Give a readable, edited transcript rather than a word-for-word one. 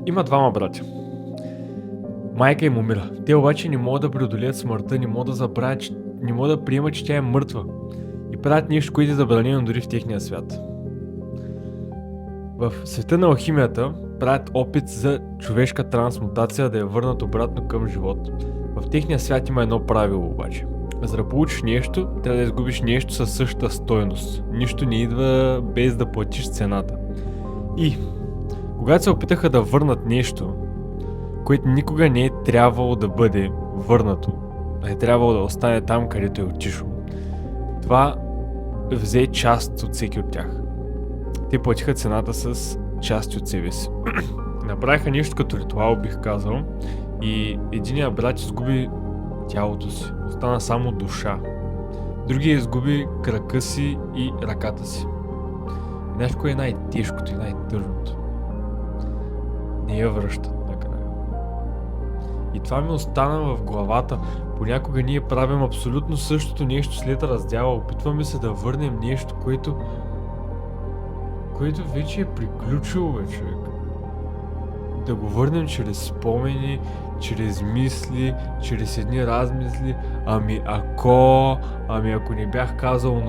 Има двама братя. Майка им умира. Те обаче не могат да преодолеят смъртта, не могат да забравят, не могат да приемат, че тя е мъртва. И правят нещо, което е забранено дори в техния свят. В света на алхимията правят опит за човешка трансмутация, да я върнат обратно към живот. В техния свят има едно правило обаче. За да получиш нещо, трябва да изгубиш нещо със същата стойност. Нищо не идва без да платиш цената. И когато се опитаха да върнат нещо, което никога не е трябвало да бъде върнато, а е трябвало да остане там, където е отишло, това взе част от всеки от тях. Те платиха цената с части от себе си. Направиха нещо като ритуал, бих казал, и единият брат изгуби тялото си, остана само душа. Другия изгуби крака си и ръката си. И знаеш кое е най-тежкото и най-тъжното? Не я връщат накрая. И това ми остана в главата. Понякога ние правим абсолютно същото нещо след раздяла. Опитваме се да върнем нещо, което вече е приключило, човек. Да го върнем чрез спомени, чрез мисли, чрез едни размисли. Ами ако не бях казал